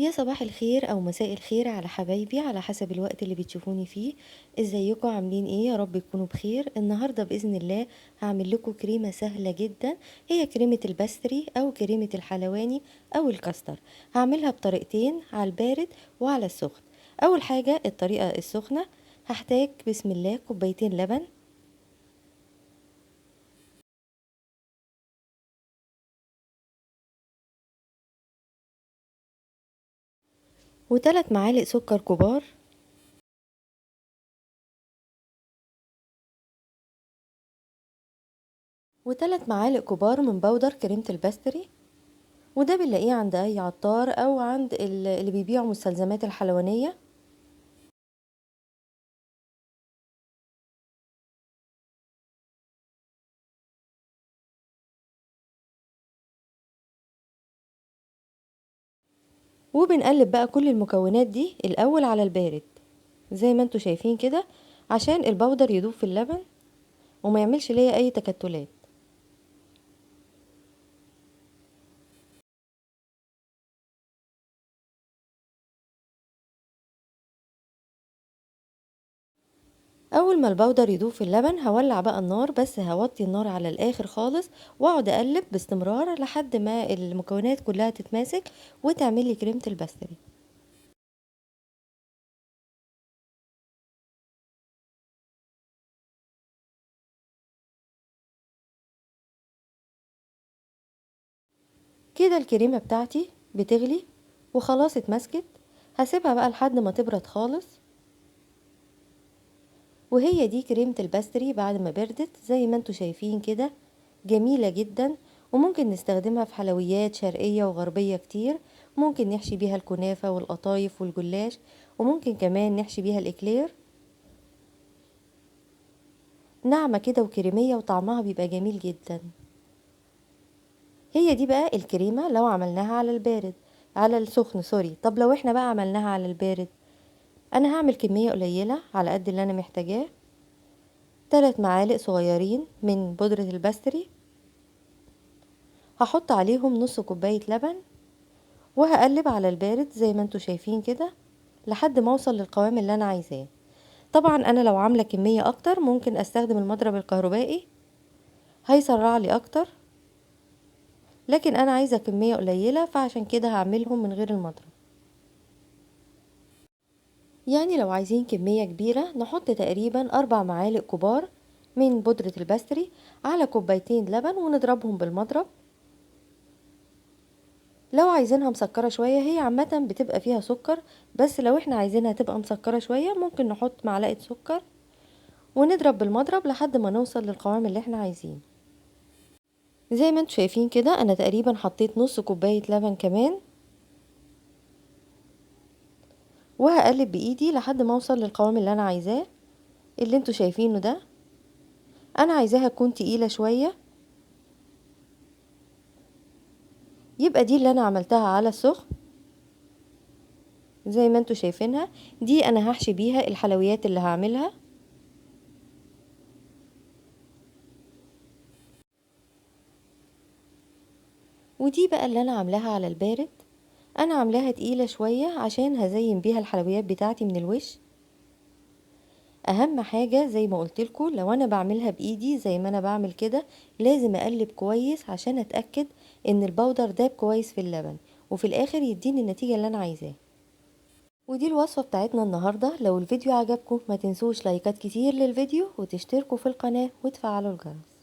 يا صباح الخير أو مساء الخير على حبايبي على حسب الوقت اللي بتشوفوني فيه. ازيكم عاملين ايه؟ يا رب تكونوا بخير. النهاردة بإذن الله هعمل لكم كريمة سهلة جدا، هي كريمة البستري أو كريمة الحلواني أو الكاستر. هعملها بطريقتين، على البارد وعلى السخن. أول حاجة الطريقة السخنة، هحتاج بسم الله كوبايتين لبن وثلاث معالق سكر كبار وثلاث معالق كبار من بودر كريمة البستري، وده بنلاقيه عند اي عطار او عند اللي بيبيعوا مستلزمات الحلوانية. وبنقلب بقى كل المكونات دي الاول على البارد زي ما انتوا شايفين كده، عشان البودر يدوب في اللبن وما يعملش ليا اي تكتلات. اول ما البودر يدوب في اللبن هولع بقى النار، بس هوطي النار على الاخر خالص واقعد اقلب باستمرار لحد ما المكونات كلها تتماسك وتعملي كريمة البستري. كده الكريمة بتاعتي بتغلي وخلاص اتمسكت. هسيبها بقى لحد ما تبرد خالص، وهي دي كريمة الباستري بعد ما بردت زي ما انتوا شايفين كده، جميلة جدا. وممكن نستخدمها في حلويات شرقية وغربية كتير. ممكن نحشي بيها الكنافة والقطايف والجلاش، وممكن كمان نحشي بيها الإكلير. ناعمة كده وكريمية وطعمها بيبقى جميل جدا. هي دي بقى الكريمة لو عملناها على البارد، على السخن سوري. طب لو احنا بقى عملناها على البارد، انا هعمل كمية قليلة على قد اللي انا محتاجاه. 3 معالق صغيرين من بودرة الباستري، هحط عليهم نص كوباية لبن، وهقلب على البارد زي ما انتوا شايفين كده لحد ما اوصل للقوام اللي انا عايزاه. طبعا انا لو عاملة كمية اكتر ممكن استخدم المضرب الكهربائي، هيسرع لي اكتر. لكن انا عايزة كمية قليلة فعشان كده هعملهم من غير المضرب. يعني لو عايزين كمية كبيرة نحط تقريبا 4 معالق كبار من بودرة الباستري على كوبايتين لبن ونضربهم بالمضرب. لو عايزينها مسكرة شوية، هي عامة بتبقى فيها سكر، بس لو احنا عايزينها تبقى مسكرة شوية ممكن نحط معلقة سكر ونضرب بالمضرب لحد ما نوصل للقوام اللي احنا عايزينه. زي ما انتوا شايفين كده انا تقريبا حطيت نص كوباية لبن كمان، وهقلب بايدي لحد ما اوصل للقوام اللي انا عايزاه، اللي انتوا شايفينه ده. انا عايزاها تكون تقيلة شوية، يبقى دي اللي انا عملتها على السخن زي ما انتوا شايفينها. دي انا هحشي بيها الحلويات اللي هعملها. ودي بقى اللي انا عاملاها على البارد. انا عاملاها تقيلة شوية عشان هزين بيها الحلويات بتاعتي من الوش. اهم حاجة زي ما قلتلكوا، لو انا بعملها بايدي زي ما انا بعمل كده لازم اقلب كويس عشان اتأكد ان البودر داب كويس في اللبن، وفي الاخر يديني النتيجة اللي انا عايزاها. ودي الوصفة بتاعتنا النهاردة. لو الفيديو عجبكم ما تنسوش لايكات كتير للفيديو وتشتركوا في القناة وتفعلوا الجرس.